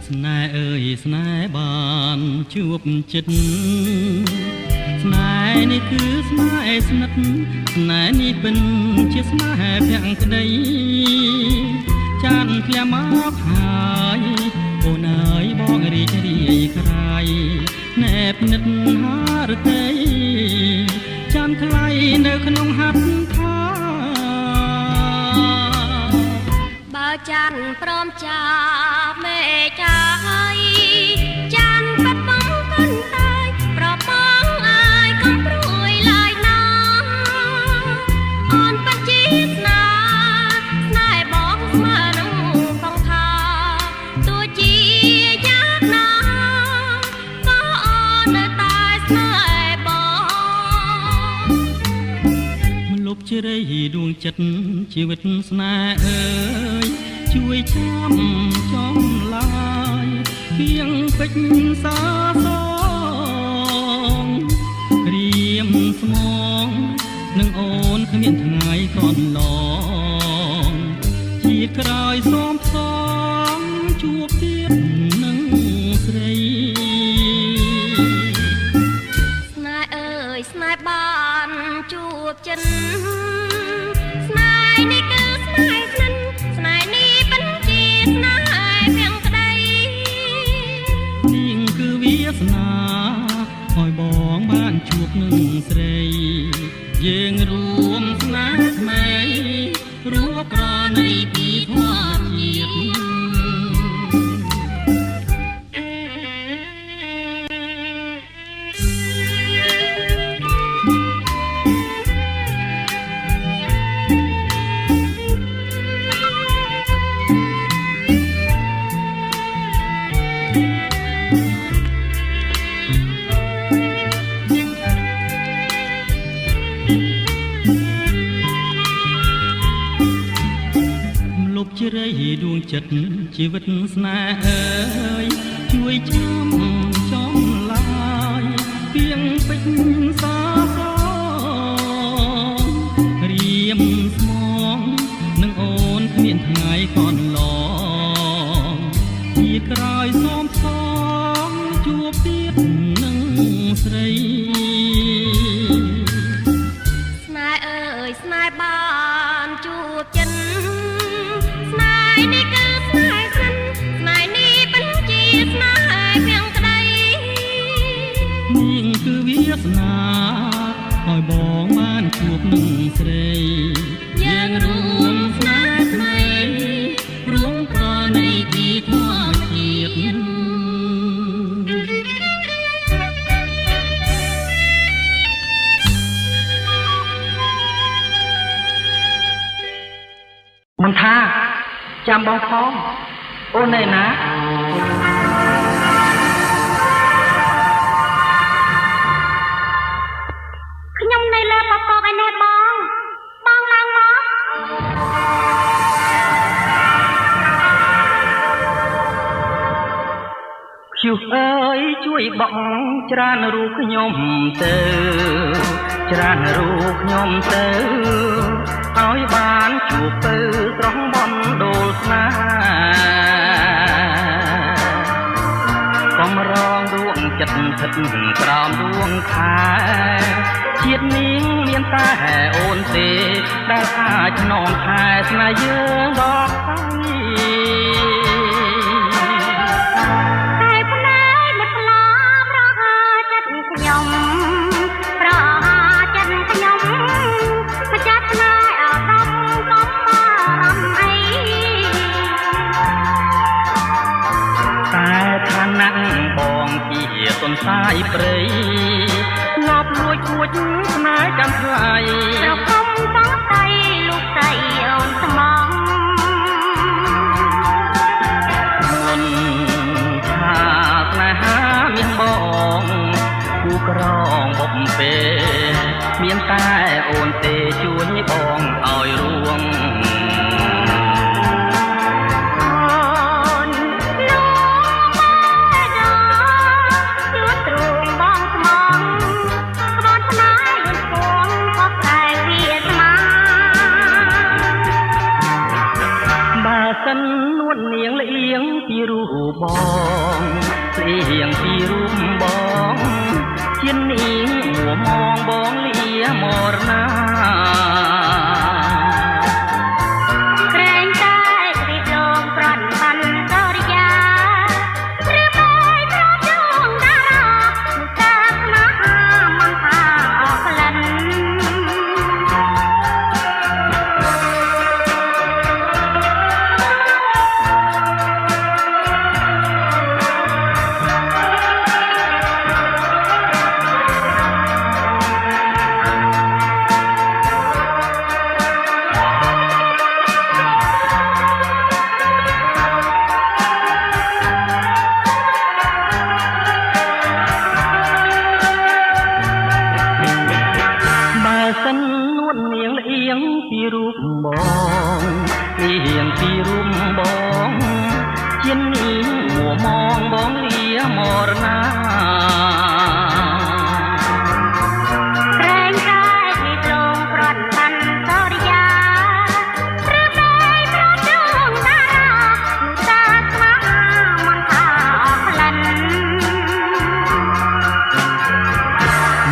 ស្នេហ៍អើយស្នេហ៍បានជួបចិត្តស្នេហ៍នេះគឺស្នេហ៍ស្និទ្ធស្នេហ៍នេះពិនជាស្នេហ៍ភក្តីចានធ្លាមកហើយអូនអើយបងរីករាយក្រៃណែបនិតហារតីចានថ្លៃនៅក្នុងហាត់ថាបើចាន់ព្រមចាប់មេចាយចាន់បាត់បង់កន្តែប្របងអាយកុំព្រួយឡើយណាអូនបាត់ជាស្នេហ៍បងស្មើនឹងផងថាទោះជាយ៉ាងណាក៏អូននៅតែស្នេហ៍បងមិនលុបជ្រៃដួងចិត្តជីវិតស្នេហ៍អើយជួយចាំចំឡាយពីងពេជ្រសាសងរៀមស្មងនឹងអូនគ្មានថ្ងៃកន្លងជាក្រោយសូមផ្សំជួបទៀតនឹងស្រីស្នេហ៍អើយស្នេហ៍បានជួបចិនស្នេហ៍នេះគឺស្នេហ៍ចិនស្នេហ៍នេះពិនជាស្នេហ៍ភក្តីនាងគឺវាសនាឲ្យបងបានជួបនឹងស្រីយើងរួមស្នេហ៍ថ្មីរួបប្រណីពីធម៌ជាតិជ្រៃដួងចិត្តជីវិតស្នេហ៍អើយជួយចាំចំឡាយពីងពេជ្រសាសងរៀមស្មងនឹងអូនគ្មានថ្ងៃកន្លងជាក្រោយសូមផ្សំជួបទៀតនឹងស្រីស្នេហ៍អើយស្នេហ៍បានជួបចិននេះគឺស្នេហ៍ចិនស្នេហ៍នេះពិនជាស្នេហ៍ភក្តីនាងគឺវាសនាឲ្យបងបានជួបនឹងស្រីយើងរួមស្នេហ៍ថ្មីរួមប្រណីពីធម៌ជាតិមិនថាចាំបងផងអូននៅណាខ្ញុំនៅលើបកកឯនេះបងឡើងមកព្យុះអើយជួយបក់ច្រើនរូបខ្ញុំទៅច្រើនរូបខ្ញុំទៅឲ្យបានជួបទៅត្រង់បណ្ដូលស្នេហ៍កំរងដួងចិត្តស្ថិតក្រោមដួងខែជាតិនាងមានតែអូនទេដែលអាចថ្នមថែស្នេហ៍យើងដល់បងជាទុនសាយព្រៃងប់លួចួចស្នេហ៍ចាំថ្លៃប្រគំសងស្ដីលោកស្រីអូនស្មងមុនថាស្នេហាមានបងគូក្រងបុកពេមានតែអូនទេជួយបងឲ្យរួងសិននួននាងលៀងពី ពីរូបបងភ្លៀងពីរូបបងជានាងមួមងបងលាមរណាក្រែងតែរីកលងប្រន់បានសរិយាឬបែកប្រត់ដងតារាតាស្មាមិនថាអស់ក្លិនសិននួននាងលៀងពីរូបបងលៀងពីរូបបងជានាងមួមងបងលាមរណាក្រែងតែរីកលងប្រន់បានសរិយាឬបែកប្រត់ដងតារាតាស្មាមិនថាអស់ក្លិន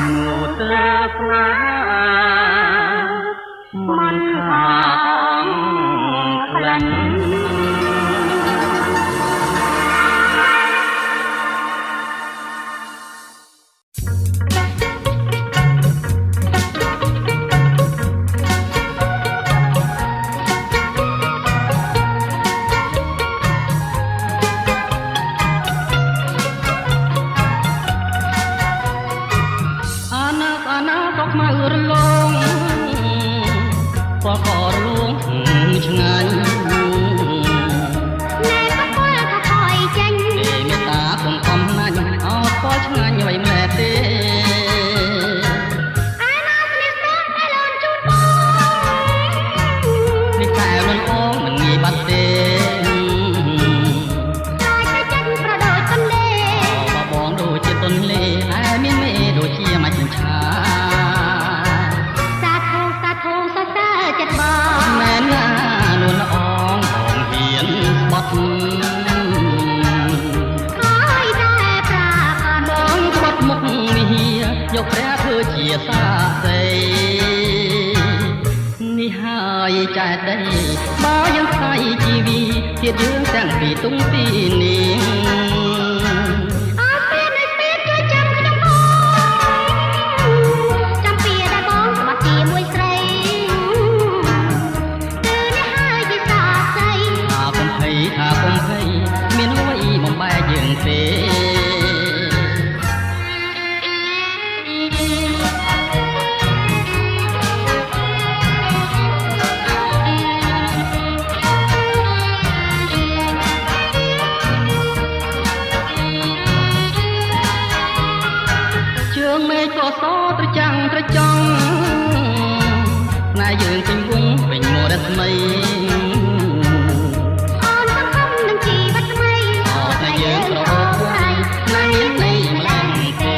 នួទៅស្មាមិនថាក្លិនអាណាក៏ខ្មៅរលងក៏រលងឆ្ងាញ់ណែក៏គល់ក៏ខយចេញមេតាគំកំណាញ់អត់ក៏ឆ្ងាញ់អ្វីម្ល៉េះទេអាណាស្នេហ៍ស្ទន់តែលូនជូនបងនេះកែលូនអូនមិនងាយបាត់ទេតែចេញប្រដូចទន្លេបបងដូចជាទន្លេតែមានមេដូចជាមកចិញ្ឆាសាធុសរសើរចិត្តបងមែនណានួនអងបងហ៊ានស្បត់ហើយតែប្រាកដបងស្បត់មុខនេះយកព្រះធ្វើជាសាស័យនេះហើយចែកដីបើយើងខ្លាយជីវីទៀតយើងទាំងពីរទុំពីរនាងអត់ពេលនៅពេលជួយចាំខ្ញុំបងចាំពីដែលបងស្បាត់ជាមួយស្រីគឺនេះហើយជាសាស័យថាកុំភ័យមានអ្វីបំបែកយើងទេជើងមេឃក៏សត្រចាំងត្រចង់ណែយើងពេញវងពេញមរស្មីអូនសង្ឃឹមនឹងជីវិតថ្មីអត់តែយើងក្រអូបថ្ងៃណាមានន័យម្ល៉េះទេ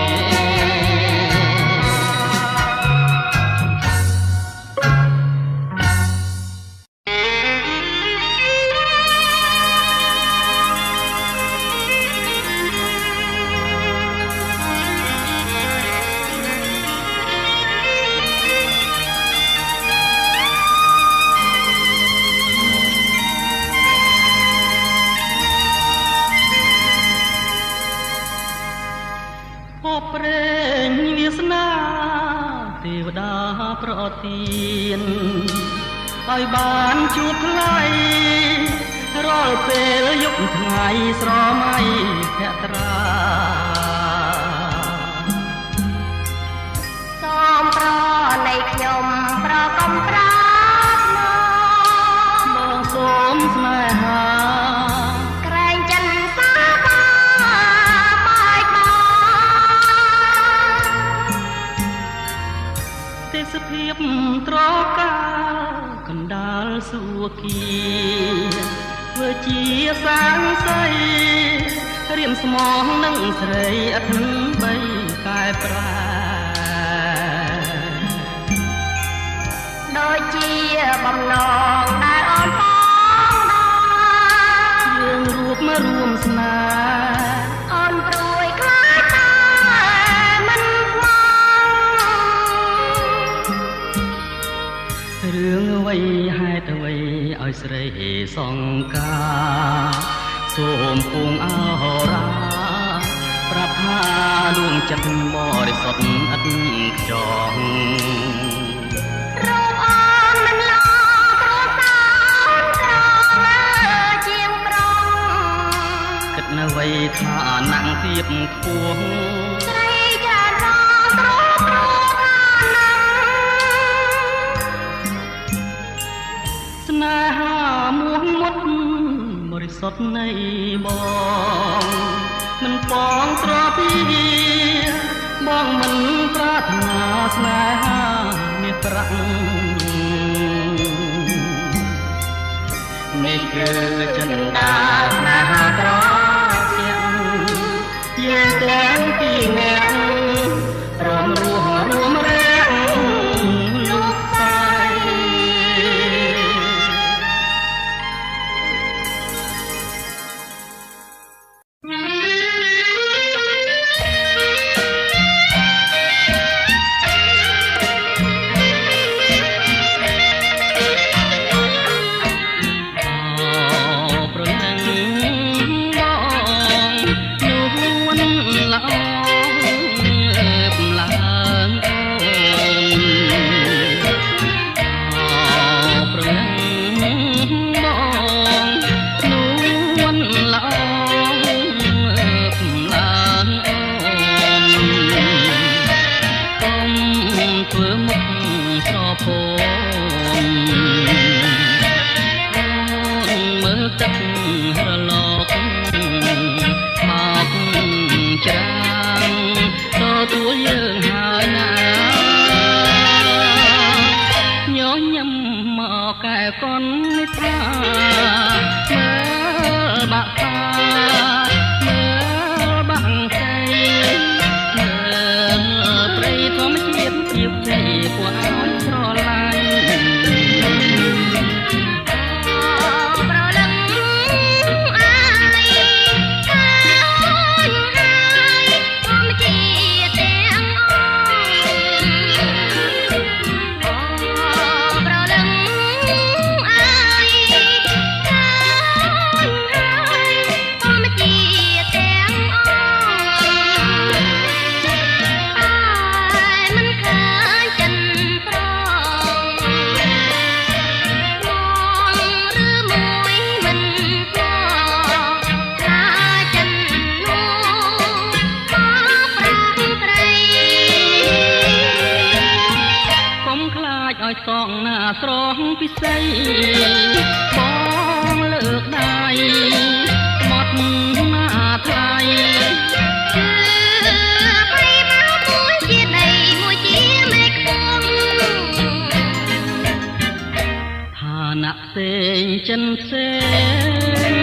ព្រេងវាសនាទេវតាប្រទានឲ្យបានជួបថ្លៃរាល់ពេលយប់ថ្ងៃស្រមៃភក្ត្រាសូមប្រណីខ្ញុំប្រកំប្រាថ្នាបងសូមស្នេហាក្រែងចិនសាបាបាយបាទេសភាពត្រកាកណ្ដាលសួគ៌ធ្វើជាសាងសីរៀមស្មងនឹងស្រីអត់បីកែប្រែដូចជាបំណងដែលអូនផងដល់យើងរួបមករួម ស្នេហ៍អូនព្រួយខ្លាចតែមិនខ្មងរឿងអ្វីហេតុអ្វីឲ្យស្រីសង្ការសូមពងអរ៉ាប្រាប់ថាដួងចិត្តបរិសុទ្ធឥតខ្ចង់រូបអូនមិនឡគ្រួសារក្រជាងប្រុងគិតនៅអ្វីថាណាំងទៀបខ្ពស់ស្រីចាររត្រោត្រោថាណាំស្នេហាមួងមុតបរិសុទ្ធនៃបងមិនប៉ងត្រពីបងមិនប្រាថ្នាស្នេហាមាសប្រាក់នេះគឺចិន្តាស្នេហាត្រជាក់យើងទាំងពីរនាក់ព្រមរស់រួមរាក់លោកស្រីកូនថាមើលបាក់តាមើលបាក់ស្រីមើលព្រៃធម្មជាតិជាផ្ទៃពួកឲ្យស្រឡាញ់ប្រលឹងអាយខាញហើយធម្មជាតិទាំងប្រលឹងឲ្យសងណាស្រងពិសីបងលើកដៃបត់ណាថ្លៃគឺព្រៃមកមួយជាដីមួយជាមេឃខ្ពស់ឋានៈផ្សេងចិនផ្សេង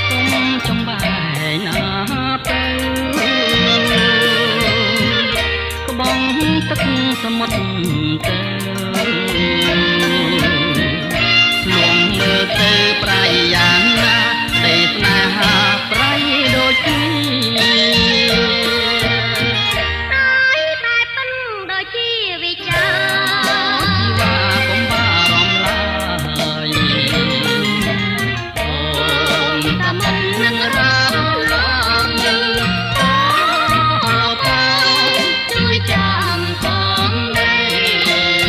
គុំចំបែងណាទៅក្បងទឹកសមុទ្រទៅលំមើលទៅប្រៃយ៉ាងណាតែស្នេហាប្រៃដូចគ្នាតែប៉ុនដូចជាវិចាជីវ៉ាកុំបារម្ភឡើយអូនតែមិននឹងរំលងជួយចាំផងដែរ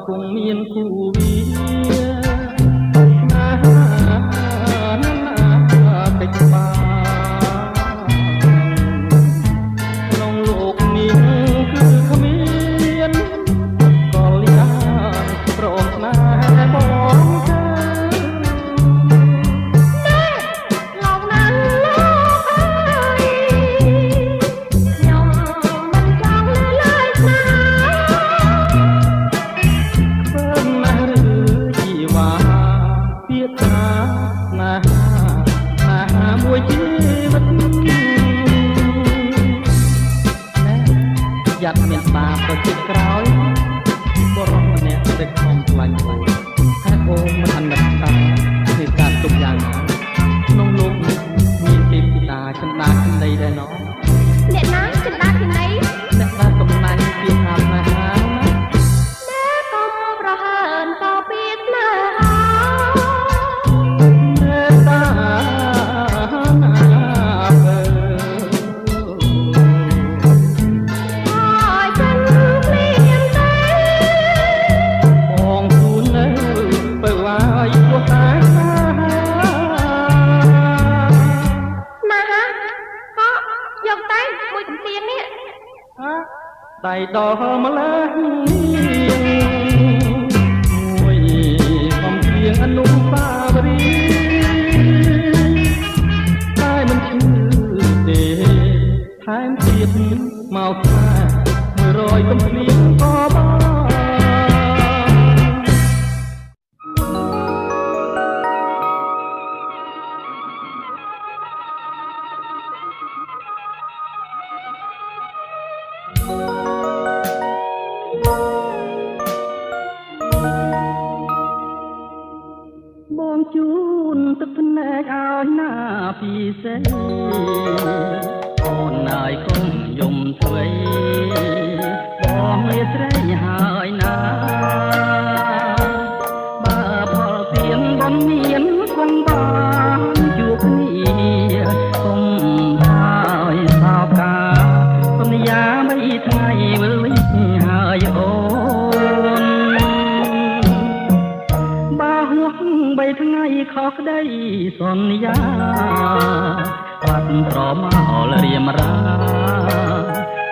គង់មានគូវាណាកិច្ចបាក្នុងលោកនេះគឺគ្មានក៏លៀងព្រមស្នេហ៍បងយ៉ាត់មានបាបទៅចិត្តក្រោយបរោះម្នាក់តែខំខ្លាញ់ហើយអូនមិនអនុតាគឺការទុកយ៉ាងណាក្នុងលោកនេះមានទេពធីតាចិន្តាចិន្តីដែរណោះអ្នកណាចិន្តាចិន្តីអ្នកដែលកំណាញ់ពីហាស្នេហាអ្នកកុំប្រហើនក៏ពីស្នេហាមេត្តាដៃដល់ម្លេះមួយកំព្រៀងអនុស្សាវរីយ៍តែមិនឈឺទេថែមទៀតមកថា100កំព្រៀងក៏បានបងជូនទឹកភ្នែកឲ្យណាពីសេអូនណាយកុំយំធ្វេបងលាស្រីហើយណាបើផលទៀនបនមានគង់បានជួបគ្នាកុំហើយសោកាសន្យា3ថ្ងៃវិលវិញហើយអូន3ថ្ងៃខុសក្តីសន្យាបាត់ប្រមល់រៀមរា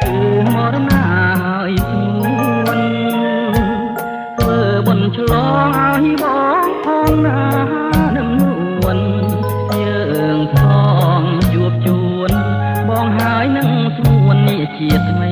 គឺមរណាហើយស្ងួនធ្វើបុណ្យឆ្លងឲ្យបងផងណានឹងនួនយើងផងជួបជួនបងហើយនឹងស្ងួននេះជាថ្មី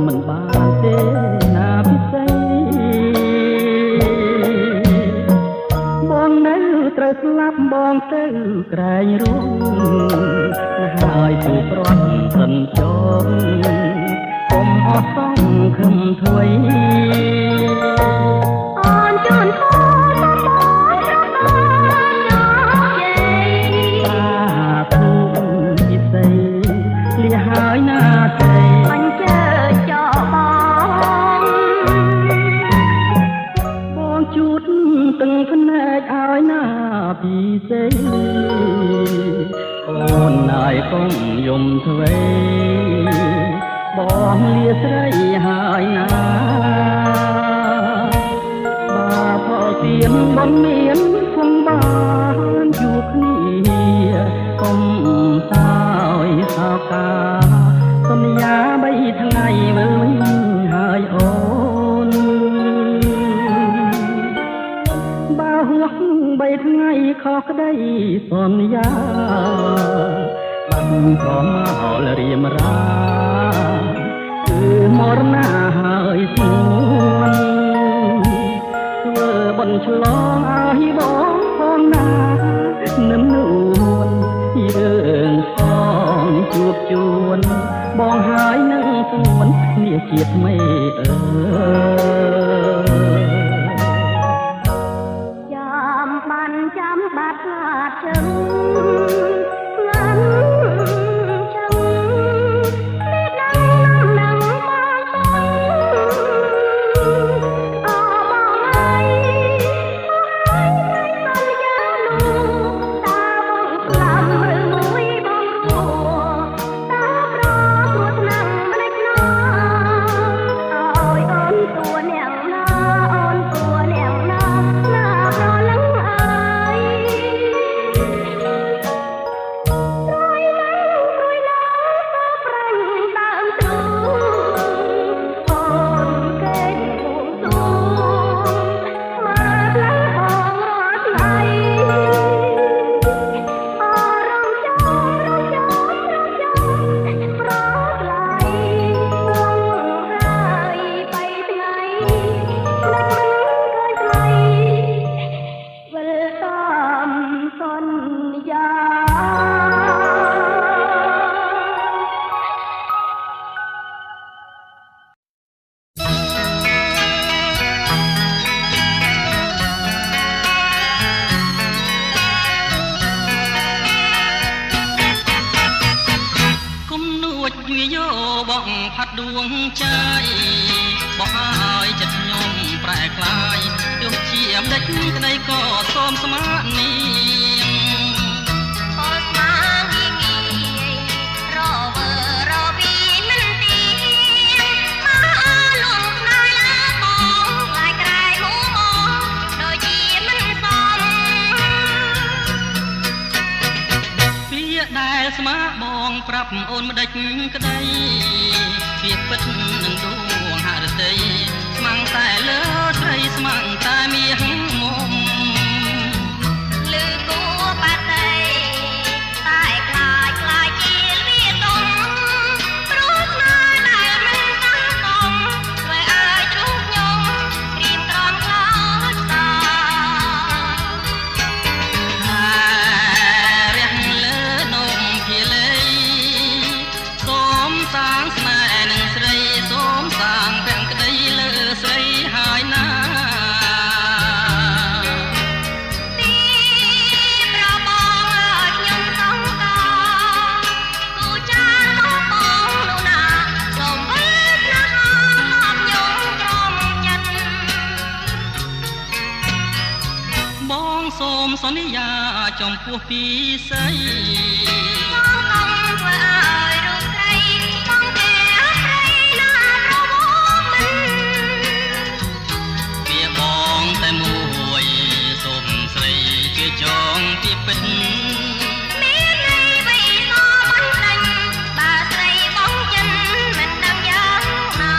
មិនបានទេណាពិសេសបងនៅត្រូវស្លាប់បងទៅក្រែងរួងហើយទូប្រត់សិនចងកុំអត់សង្ឃឹមធ្វេអូនជូនខោបងជ័យធូពិសេសលះហើយណាใจទាំងភ្នែកឲ្យណាពីសេអូនណាយកុំយំធ្វេបងលាស្រីហើយណាបាផលទៀនបនមានគង់បានជួបគ្នាកុំហើយសោកាសន្យា3ថ្ងៃវិលវិញហើយអូន3ថ្ងៃខុសក្តីសន្យាបាត់ក៏មករៀមរាគឺមរណាហើយស្ងួនធ្វើបុណ្យឆ្លងឲ្យបងផងណានឹងនួនយើងផងជួបជួ ួនបងហើយនឹងពួនគ្នាជាតិថ្មីអើចាំបានចាំបាត់ខ្លាចជើងងាន់ចឹងនេះដឹងមកទៅអមកហើយសន្យានោះតាបងស្លាប់ឬមួយបងរួតាប្រទួថ្នាំម្លេចណាអើយអូនទួអ្នកណាអូនទួអ្នកណាណាប្រលឹងអើយត្រួយឡើងត្រួយឡើងតើប្រាញ់ដើមទ្រូងអូនកេងបួងសួងមកឡើងអងរាល់ថ្ងៃអរំចោរំចោរំចោប្រថ្លៃបងហើយបីថ្ងៃនឹកមិនឃើញថ្លៃវិលតាមសន្យាគុំនួចវាយោបងផាត់ដួងใจបោះឲ្យចិត្តខ្ញុំប្រែក្លាយទោះជាអំដេចក្តីក៏សូមស្មាននាងពលស្មាងីងីរវើរវីមិនទៀងមកលងស្នេហ៍លើបងឡាយក្រែងមួមកដូចជាមិនសមពាក្យដែលស្មាបងប្រាប់អូនម្ដេចក្តីជាពិតនឹងដួងហឫទ័យស្មាំងតែលើស្រីស្មាំងតែមាសមុំលឺគួបាត់ដីតែខ្លាចខ្លាចជាវាទុំព្រោះស្នេហ៍ដែលមិនតាមកំធ្វើឲ្យទ្រូងខ្ញុំក្រៀមក្រំខ្លោចសា រះលើនំភាលីសូមសាងស្នេហ៍នឹងស្រីសូមសាងទាំងក្តីលើស្រីហើយណាទីប្របងឲ្យខ្ញុំសងការគូចាមកបងនោះណាសូមវិលស្នេហាមកខ្ញុំក្រុមចិត្តបងសូមសន្យាចំពោះពីស្រីបងកុំធ្វើឲ្យរូបស្រីបងគេស្រីណាប្រវមិនវាបងតែមួយសូមស្រីជាចងពីពិតមានន័យវ័យសមិនដាច់បើស្រីបងចិនមិនដឹងយ៉ាងណា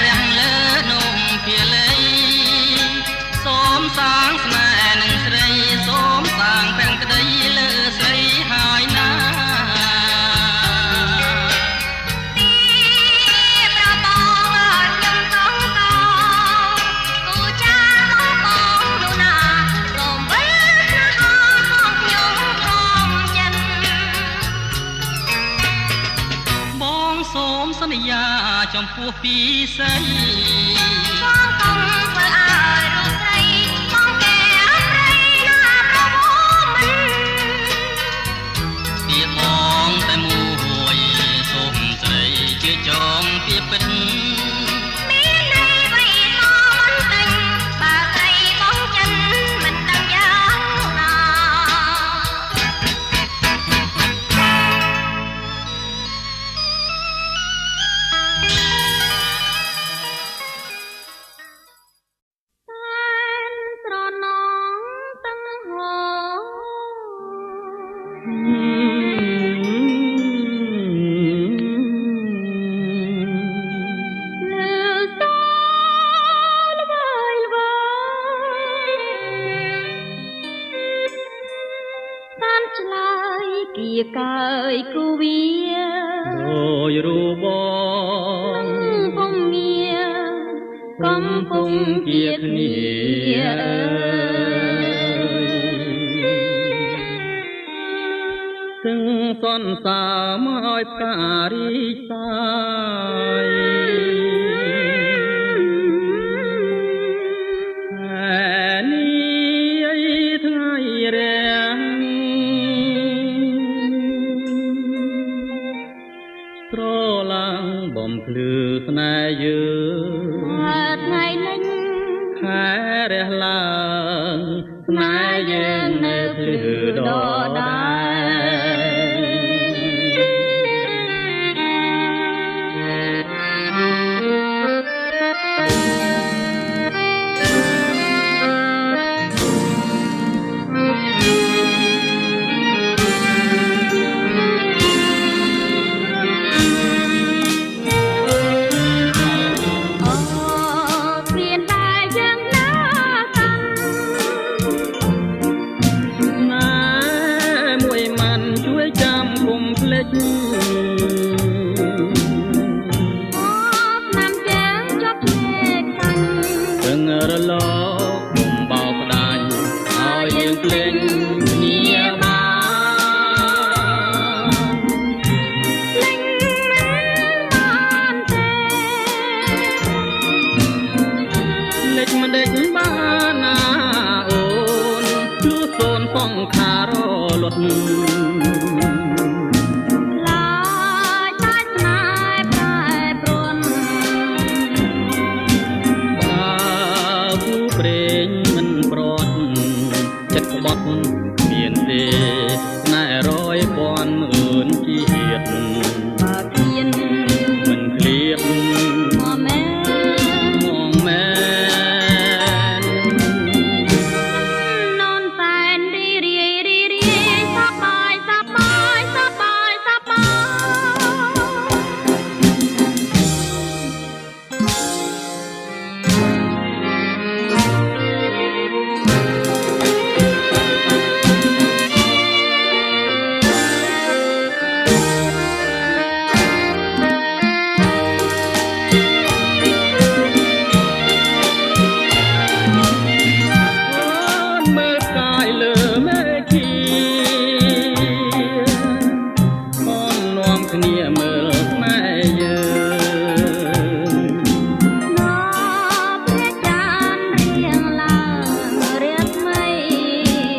រះលើនំភាលីសូមសាងស្នេហ៍នឹងស្រីសូមសាងទាំងក្តីលើស្រីហើយណាទីប្របងឲ្យខ្ញុំសងការគូចាមកបងនោះណាសូមវិលស្នេហាមកខ្ញុំក្រុមចិត្តបងសូមសន្យាចំពោះពីស្រីបងកុំធ្វើឲ្យរូបស្រីបងគេស្រីណាប្រវមិនពីបងតែមួយសូមស្រីជាចងពីពិតមានន័យវ័យសមិនដាច់បើស្រីបងចិនមិនដឹងយ៉ាងណា គៀកើយគូវា ដោយរូបបង ពុំងារកំពុងជាគ្នាទាំងសន្សាមកឲ្យផ្ការីកសាយត្រឡើងបំភ្លឺស្នេហ៍យើងថ្ងៃលេងខែរះឡើងស្នេហ៍យើងនៅភ្លឺដដែលរលកបំបោផ្ដាច់ឲ្យយើងភ្លេចគ្នាបានលេចមិនដេចបានណាអូនលួសូនផងខារលត់បត់មានទេណែរយពាន់หมื่นជាតិបើគៀនមិនឃ្លៀតមកមែនននសែនរីសប្បាយគ្នាមើលស្នេហ៍យើងព្រះចានរៀងឡើងរៀបថ្មី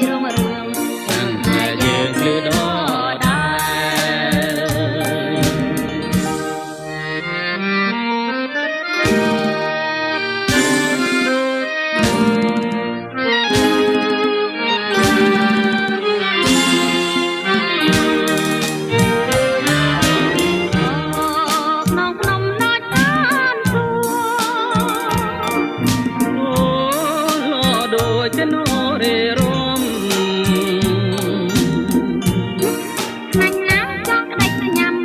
រុងរឿងតាមតែយើងគឺដចណរេរមណាញ់ណាំចង់ក្ដេចញ៉ាំ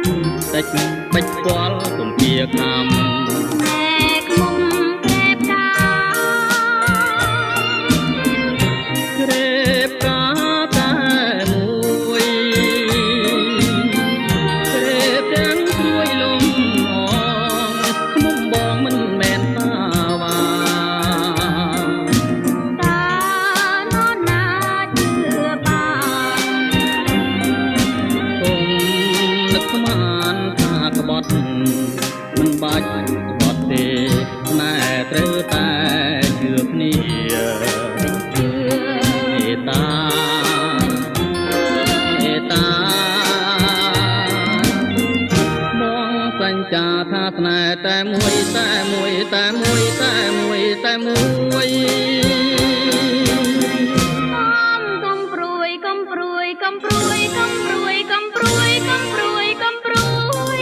តិចបិចស្គាល់ទំពាខំម៉ែខ្មុំក្រេបកាក្រេបកាតែមួយក្រេបទាំងជួយលំអងខ្មុំបងមិនមែនតាវ៉ាមិនបាច់បត់ទេណែត្រូវតែជឿគ្នាមេត្តាបងសញ្ចាថាស្នេហ៍តែមួយកំព្រួយកំព្រួយកំព្រួយកំព្រួយកំព្រួយកំព្រួយកំព្រួយ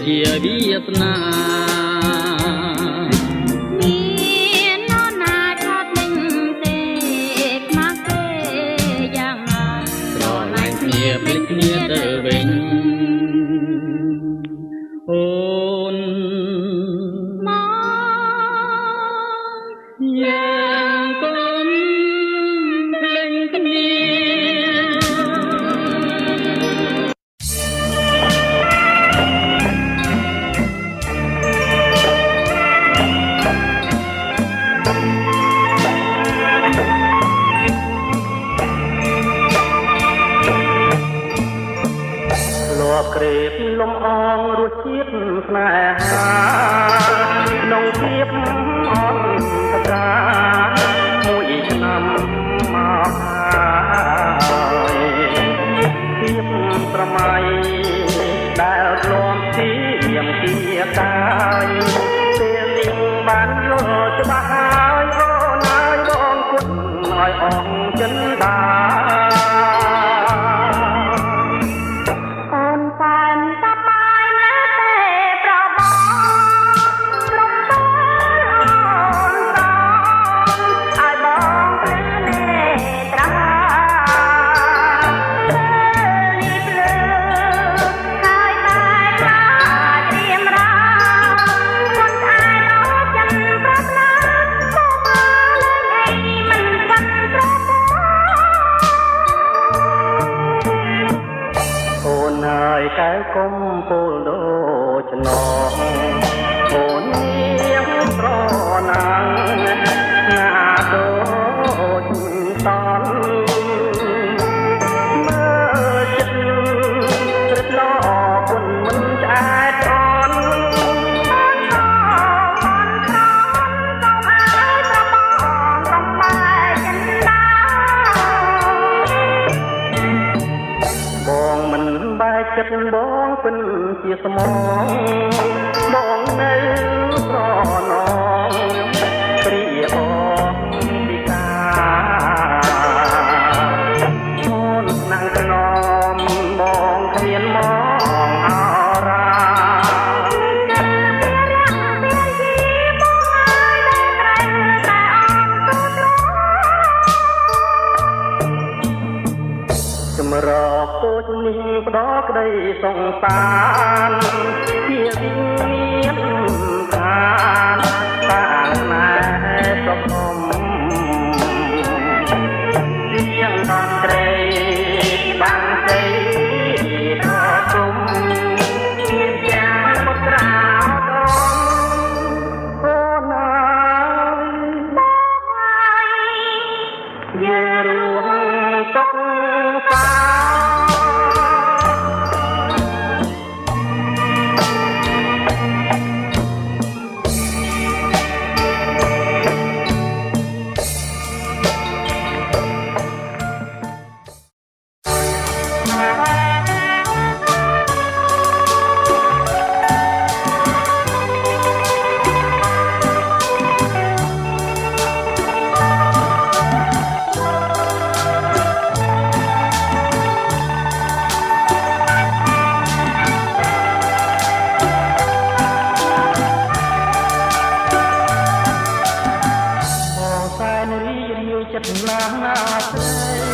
ជាវាសនា យើងកុំភ្លេងគ្នា ក្រេបលំអងរសជាតិស្នេហាក្នុងភាពអន្តរាមួយឆ្នាំមកហើយភាពប្រមៃដែលធ្លាប់ជាយ៉ាងជាកាយពេលនេះបានយល់ច្បាស់ហើយអូនហើយបងគុណឲ្យអងចិនដាកែគុំពោលដូចណងអូននាងស្រណាំងណាដូចតនមើលចិត្តរឹតឡគុណមិនឆ្អែតអនបងមិនបែកចិត្តបងពិនជាស្មងបងនៅស្រណងព្រាអងពីការអូនណាំងក្រណមបងគ្មានមកអរាចម្រោគូចនេះផ្ដោក្តីសង្សារជាវិញ្ញាណខានតាណែសុខមជាងតន្ត្រីបានទេដល់គុំមានយ៉ាងបុត្រាដងអូនហើយយើងរួមទុកសា ចិត្តណាស់ណាស់